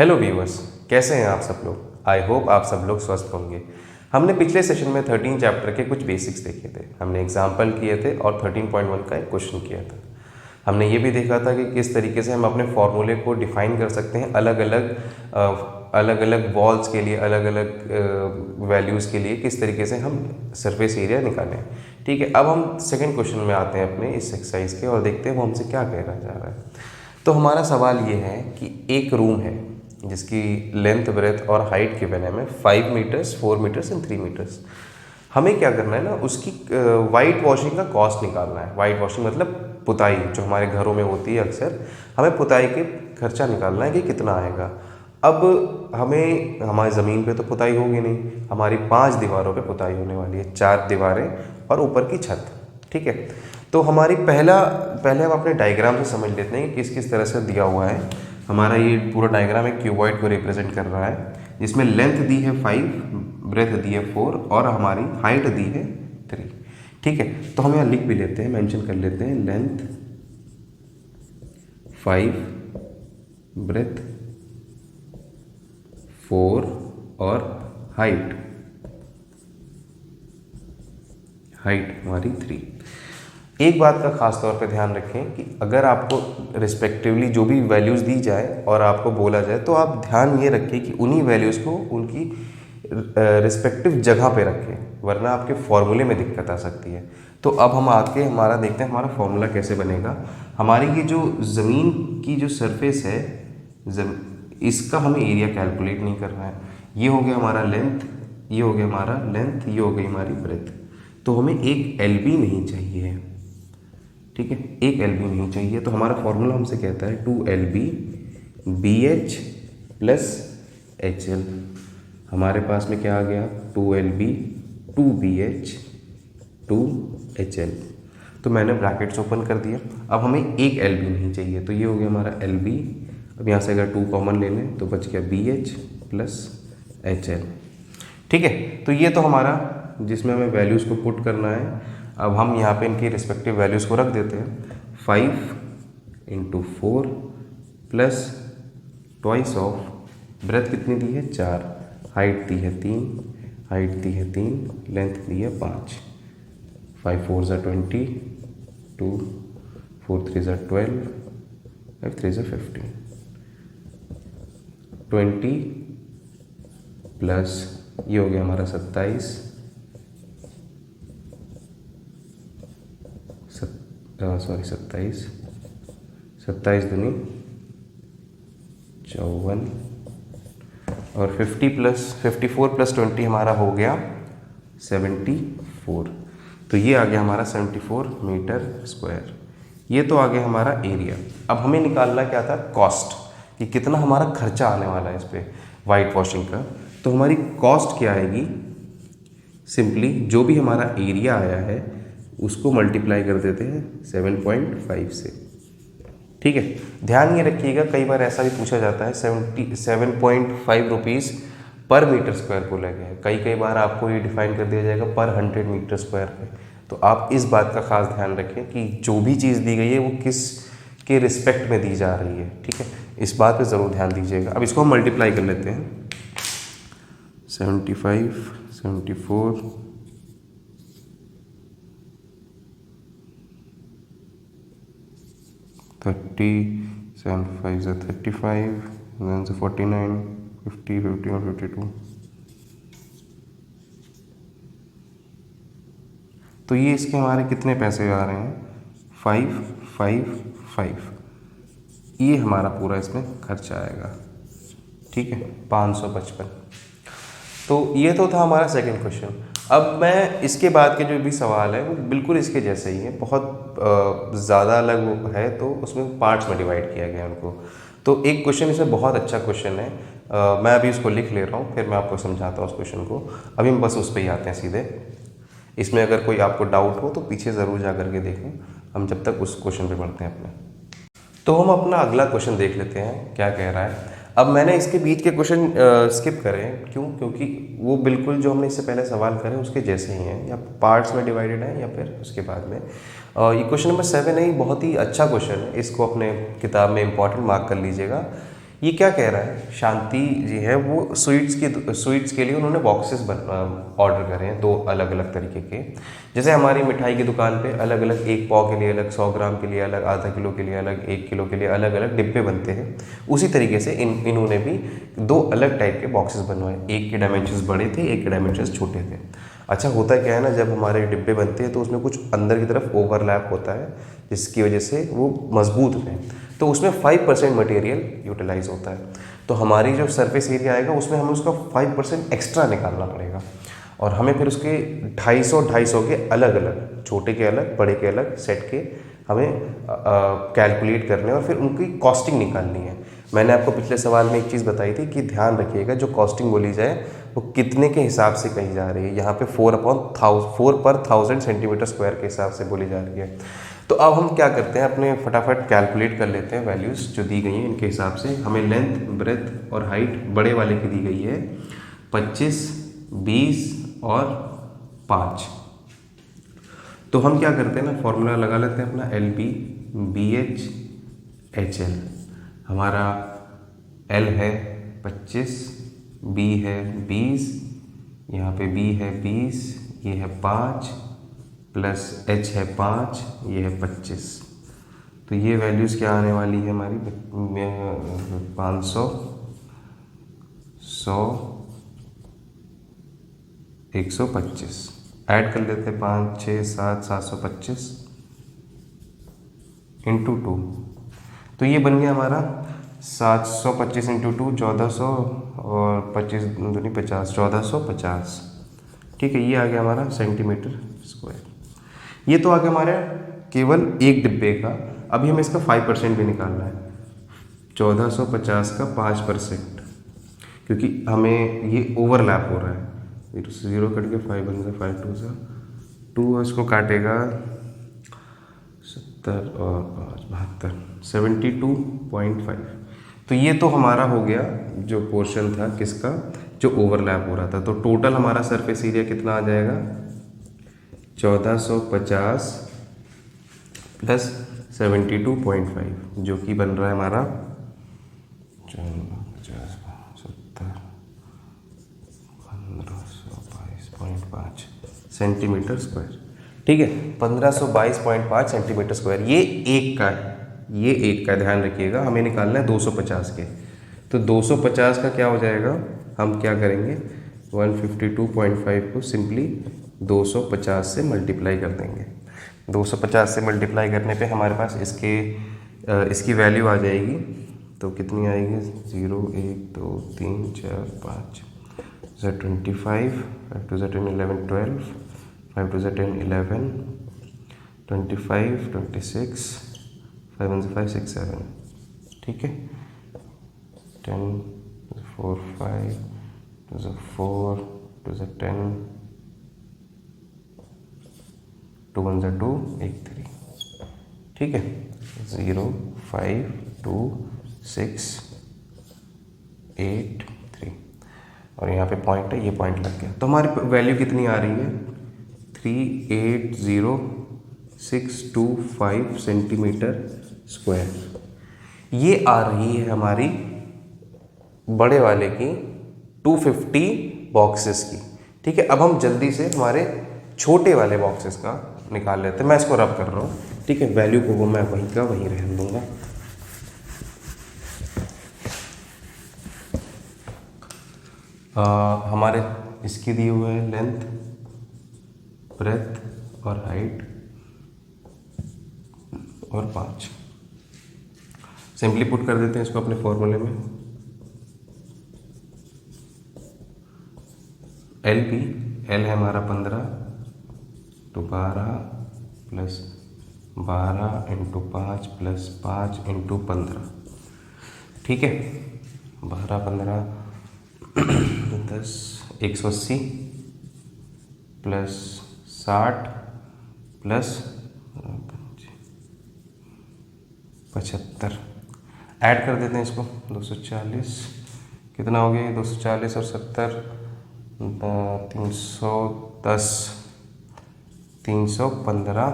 Hello viewers, कैसे हैं आप सब लोग। आई होप आप सब लोग स्वस्थ होंगे। हमने पिछले सेशन में 13 चैप्टर के कुछ बेसिक्स देखे थे। हमने एग्जाम्पल किए थे और 13.1 का एक क्वेश्चन किया था। हमने ये भी देखा था कि किस तरीके से हम अपने फॉर्मूले को डिफाइन कर सकते हैं अलग अलग वॉल्स के लिए, अलग अलग वैल्यूज़ के लिए किस तरीके से हम सरफेस एरिया निकालें। ठीक है, अब हम सेकेंड क्वेश्चन में आते हैं अपने इस एक्सरसाइज के और देखते हैं वो हमसे क्या कहना चाह रहा है। तो हमारा सवाल ये है कि एक रूम है जिसकी लेंथ, ब्रेथ और हाइट गिवन है हमें 5 मीटर्स, 4 मीटर्स एंड 3 मीटर्स। हमें क्या करना है ना, उसकी वाइट वॉशिंग का कॉस्ट निकालना है। वाइट वॉशिंग मतलब पुताई, जो हमारे घरों में होती है अक्सर। हमें पुताई के खर्चा निकालना है कि कितना आएगा। अब हमें हमारी ज़मीन पे तो पुताई होगी नहीं, हमारी 5 दीवारों पे पुताई होने वाली है, 4 दीवारें और ऊपर की छत। ठीक है, तो हमारी पहले हम अपने डायग्राम से समझ लेते हैं कि किस किस तरह से दिया हुआ है। हमारा ये पूरा डायग्राम एक क्यूबॉइड को रिप्रेजेंट कर रहा है, जिसमें लेंथ दी है 5, ब्रेथ दी है 4 और हमारी हाइट दी है 3। ठीक है, तो हम यहाँ लिख भी लेते हैं, मेंशन कर लेते हैं लेंथ 5, ब्रेथ 4 और हाइट हमारी 3। एक बात का खास तौर पे ध्यान रखें कि अगर आपको रिस्पेक्टिवली जो भी वैल्यूज़ दी जाए और आपको बोला जाए, तो आप ध्यान ये रखें कि उन्हीं वैल्यूज़ को उनकी रिस्पेक्टिव जगह पे रखें, वरना आपके फॉर्मूले में दिक्कत आ सकती है। तो अब हम आके हमारा देखते हैं हमारा फॉर्मूला कैसे बनेगा। हमारी ये जो ज़मीन की जो सरफेस है, इसका हमें एरिया कैलकुलेट नहीं करना है। ये हो गया हमारा लेंथ, ये हो गया हमारा लेंथ, ये हो गई हमारी ब्रेथ। तो हमें एक LB नहीं चाहिए। ठीक है, एक LB नहीं चाहिए। तो हमारा फॉर्मूला हमसे कहता है 2LB BH प्लस HL। हमारे पास में क्या आ गया, 2LB 2BH 2HL। तो मैंने ब्रैकेट्स ओपन कर दिया। अब हमें एक LB नहीं चाहिए, तो ये हो गया हमारा LB। अब यहाँ से अगर 2 कॉमन ले लें तो बच गया BH प्लस HL। ठीक है, तो ये तो हमारा जिसमें हमें वैल्यूज़ को पुट करना है। अब हम यहाँ पे इनकी रिस्पेक्टिव वैल्यूज़ को रख देते हैं। 5 × 4 प्लस ट्वाइस ऑफ ब्रेथ कितनी दी है, 4, हाइट दी है 3, लेंथ दी है 5। 5 4 ज़ा 20, 2 4 3 ज़ा 12, 5 3 ज़ा 15। 20 प्लस ये हो गया हमारा 27, सॉरी 27 दूनी 54 और 54 प्लस 20 हमारा हो गया 74। तो ये आ गया हमारा 74 मीटर स्क्वायर। ये तो आ गया हमारा एरिया। अब हमें निकालना क्या था, कॉस्ट, कि कितना हमारा खर्चा आने वाला है इस पर वाइट वॉशिंग का। तो हमारी कॉस्ट क्या आएगी, सिंपली जो भी हमारा एरिया आया है उसको मल्टीप्लाई कर देते हैं 7.5 से। ठीक है, ध्यान ये रखिएगा, कई बार ऐसा भी पूछा जाता है 7.5 रुपीज़ पर मीटर स्क्वायर को लगे हैं। कई बार आपको ये डिफाइन कर दिया जाएगा पर 100 मीटर स्क्वायर पे। तो आप इस बात का खास ध्यान रखें कि जो भी चीज़ दी गई है वो किस के रिस्पेक्ट में दी जा रही है। ठीक है, इस बात पे ज़रूर ध्यान दीजिएगा। अब इसको हम मल्टीप्लाई कर लेते हैं। 75, 74, 30, 7 5 ज़ा 35, then से 49, 50, 51, 52। तो ये इसके हमारे कितने पैसे आ रहे हैं, 5 5 5। ये हमारा पूरा इसमें खर्चा आएगा। ठीक है, 555। तो ये तो था हमारा सेकंड क्वेश्चन। अब मैं इसके बाद के जो भी सवाल है वो बिल्कुल इसके जैसे ही है, बहुत ज़्यादा अलग वो है, तो उसमें पार्ट्स में डिवाइड किया गया है उनको। तो एक क्वेश्चन इसमें बहुत अच्छा क्वेश्चन है, मैं अभी उसको लिख ले रहा हूँ, फिर मैं आपको समझाता हूँ उस क्वेश्चन को। अभी हम बस उस पर ही आते हैं सीधे। इसमें अगर कोई आपको डाउट हो तो पीछे ज़रूर जा करके देखें, हम जब तक उस क्वेश्चन पे बढ़ते हैं अपने। तो हम अपना अगला क्वेश्चन देख लेते हैं क्या कह रहा है। अब मैंने इसके बीच के क्वेश्चन स्किप करे, क्यों, क्योंकि वो बिल्कुल जो हमने इससे पहले सवाल करे उसके जैसे ही हैं, या पार्ट्स में डिवाइडेड है या फिर उसके बाद में। ये क्वेश्चन नंबर 7 है, बहुत ही अच्छा क्वेश्चन है, इसको अपने किताब में इंपॉर्टेंट मार्क कर लीजिएगा। ये क्या कह रहा है, शांति जी है वो स्वीट्स के लिए उन्होंने बॉक्सेस ऑर्डर करे हैं 2 अलग अलग तरीके के। जैसे हमारी मिठाई की दुकान पे अलग अलग 1 पाव के लिए अलग, 100 ग्राम के लिए अलग, आधा किलो के लिए अलग, 1 किलो के लिए अलग अलग डिब्बे बनते हैं, उसी तरीके से इन्होंने भी 2 अलग टाइप के बॉक्सेस बनवाए। एक के डायमेंशंस बड़े थे, एक के डायमेंशंस छोटे थे। अच्छा होता क्या है ना, जब हमारे डिब्बे बनते हैं तो उसमें कुछ अंदर की तरफ ओवरलैप होता है, जिसकी वजह से वो मजबूत रहें, तो उसमें 5% मटेरियल यूटिलाइज होता है। तो हमारी जो सरफेस एरिया आएगा उसमें हमें उसका 5% एक्स्ट्रा निकालना पड़ेगा, और हमें फिर उसके 250 के अलग अलग, छोटे के अलग, बड़े के अलग सेट के हमें कैलकुलेट करने और फिर उनकी कॉस्टिंग निकालनी है। मैंने आपको पिछले सवाल में एक चीज़ बताई थी कि ध्यान रखिएगा जो कॉस्टिंग बोली जाए वो कितने के हिसाब से कही जा रही है। यहाँ पे 4 पर 1000 सेंटीमीटर स्क्वायर के हिसाब से बोली जा रही है। तो अब हम क्या करते हैं, अपने फटाफट कैलकुलेट कर लेते हैं वैल्यूज़ जो दी गई हैं इनके हिसाब से। हमें लेंथ, ब्रेथ और हाइट बड़े वाले की दी गई है 25, 20 और 5। तो हम क्या करते हैं ना, फॉर्मूला लगा लेते हैं अपना LB BH HL। हमारा L है 25, B है 20, यहाँ पे B है 20, ये है 5 प्लस H है 5, ये है 25। तो ये वैल्यूज़ क्या आने वाली है हमारी, 500, 100, 125। ऐड कर लेते हैं 5, 6, 7, 725 इंटू 2। तो ये बन गया हमारा 725 इंटू 2 1400 और 25 दूनी 50, 1450। ठीक है, ये आ गया हमारा सेंटीमीटर स्क्वायर। ये तो आ गया हमारे केवल एक डिब्बे का। अभी हमें इसका 5% भी निकालना है, 1450 का 5%, क्योंकि हमें ये ओवरलैप हो रहा है। 0 कट के 5 बन गया, 5 2 सा 2, इसको काटेगा 70 और 5 72, 72.5। तो ये तो हमारा हो गया जो पोर्शन था किसका, जो ओवरलैप हो रहा था। तो टोटल हमारा सरफेस एरिया कितना आ जाएगा, 1450 प्लस 72.5, जो कि बन रहा है हमारा 1522.5 सेंटीमीटर स्क्वायर। ठीक है, 1522.5 सेंटीमीटर स्क्वायर। ये एक का है, ये एक का, ध्यान रखिएगा। हमें निकालना है 250 के। तो 250 का क्या हो जाएगा, हम क्या करेंगे 152.5 को सिंपली 250 से मल्टीप्लाई कर देंगे। 250 से मल्टीप्लाई करने पे हमारे पास इसकी वैल्यू आ जाएगी। तो कितनी आएगी, 0 1 2 3 4 5 25, 5 2 10 11 12, 5 2 10 11 25 26, 5 1 5 6 7। ठीक है, 10 4 5 2 4 2 10 2 1 2 1 3। ठीक है, 0 5 2 6 8 3, और यहाँ पे पॉइंट है, ये पॉइंट लग गया। तो हमारी वैल्यू कितनी आ रही है, 380625 सेंटीमीटर स्क्वायर। ये आ रही है हमारी बड़े वाले की 250 बॉक्सेस की। ठीक है, अब हम जल्दी से हमारे छोटे वाले बॉक्सेस का निकाल लेते हैं। मैं इसको रब कर रहा हूँ, ठीक है, वैल्यू को वो मैं वहीं का वहीं रहने दूंगा। हमारे इसकी दी हुए है लेंथ, ब्रेथ और हाइट और 5। सिंपली पुट कर देते हैं इसको अपने फॉर्मूले में। LP, L है हमारा 15 तो 12 प्लस 12 इंटू 5 प्लस 5 इंटू 15। ठीक है, 12 15 10 180 प्लस 60 प्लस 75। ऐड कर देते हैं इसको, 240 कितना हो गया, 240 और 70 310, 315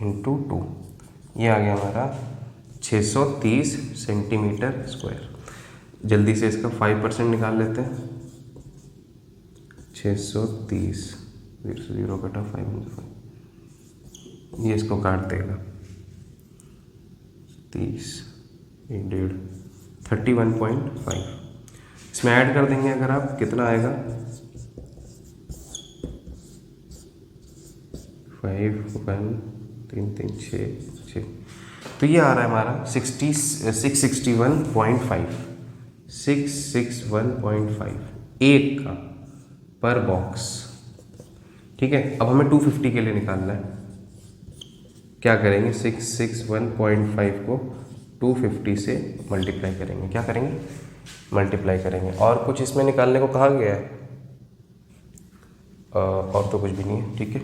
इंटू 2, ये आ गया हमारा 630 सेंटीमीटर स्क्वायर। जल्दी से इसका 5% निकाल लेते हैं। 630, 0 कटा 5, ये इसको काट देगा। 30, 1.5, 31.5। इसमें ऐड कर देंगे अगर आप, कितना आएगा, 5, 1, 3, 3, 6। तो ये आ रहा है हमारा 661.5, 661.5 एक का पर बॉक्स। ठीक है, अब हमें 250 के लिए निकालना है। क्या करेंगे, 661.5 को 250 से मल्टीप्लाई करेंगे। क्या करेंगे, मल्टीप्लाई करेंगे। और कुछ इसमें निकालने को कहा गया है? और तो कुछ भी नहीं है। ठीक है,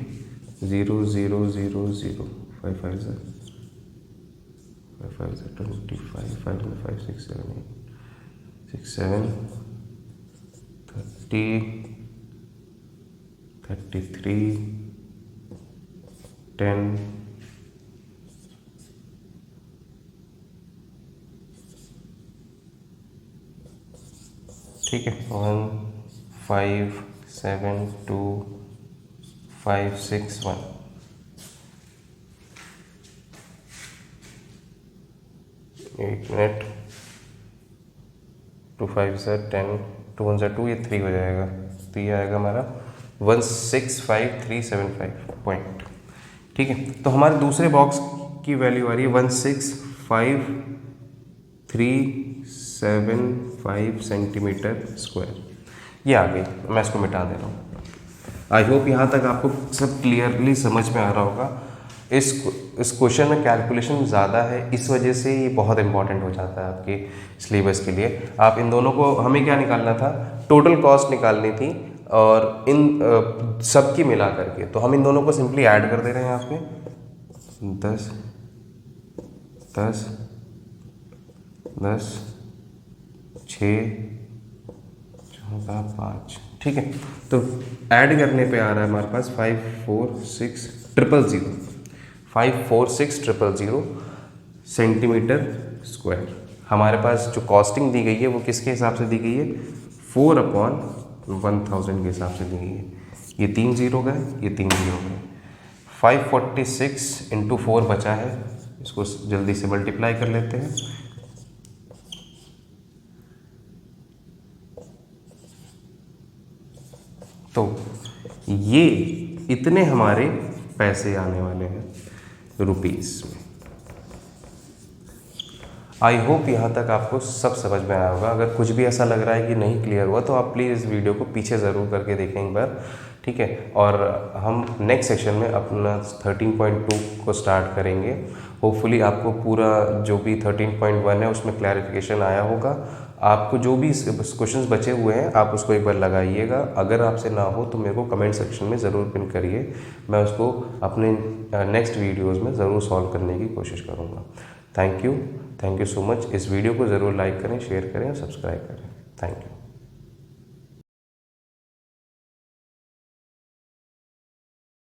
0, 0, 0, 0, 5, 5 से 25, 5, 5, 6, 7, 8, 6, 7, 30, 33, 10, ठीक है, 1, 5, 7, 2, 5, 6, 1। एक मिनट, 2, 5 से 10, 2, 1 से 2, ये 3 हो जाएगा। तो ये आएगा हमारा 165,375 पॉइंट। ठीक है, तो हमारे दूसरे बॉक्स की वैल्यू आ रही है 165,375 सेंटीमीटर स्क्वायर। ये आ गई, मैं इसको मिटा दे रहा हूँ। आई होप यहाँ तक आपको सब क्लियरली समझ में आ रहा होगा। इस क्वेश्चन में कैलकुलेशन ज़्यादा है, इस वजह से ये बहुत इंपॉर्टेंट हो जाता है आपके सिलेबस के लिए। आप इन दोनों को, हमें क्या निकालना था, टोटल कॉस्ट निकालनी थी और इन सब की मिला करके। तो हम इन दोनों को सिंपली ऐड कर दे रहे हैं यहाँ पे। 10, 10, 10, 6, 14, 5। ठीक है, तो ऐड करने पे आ रहा है हमारे पास 546,000 सेंटीमीटर स्क्वायर। हमारे पास जो कॉस्टिंग दी गई है वो किसके हिसाब से दी गई है, 4/1000 के हिसाब से दी गई है। ये 3 0 गए, ये 3 0 गए। 546 × 4 बचा है, इसको जल्दी से मल्टीप्लाई कर लेते हैं। तो ये इतने हमारे पैसे आने वाले हैं रुपीस में। आई होप यहाँ तक आपको सब समझ में आया होगा। अगर कुछ भी ऐसा लग रहा है कि नहीं क्लियर हुआ तो आप प्लीज़ इस वीडियो को पीछे ज़रूर करके देखें एक बार। ठीक है, और हम नेक्स्ट सेशन में अपना 13.2 को स्टार्ट करेंगे। होपफुली आपको पूरा जो भी 13.1 है उसमें क्लैरिफिकेशन आया होगा। आपको जो भी क्वेश्चंस बचे हुए हैं आप उसको एक बार लगाइएगा। अगर आपसे ना हो तो मेरे को कमेंट सेक्शन में ज़रूर पिन करिए, मैं उसको अपने नेक्स्ट वीडियोज़ में ज़रूर सॉल्व करने की कोशिश करूँगा। Thank you so much. इस वीडियो को ज़रूर लाइक करें, शेयर करें और सब्सक्राइब करें। Thank you.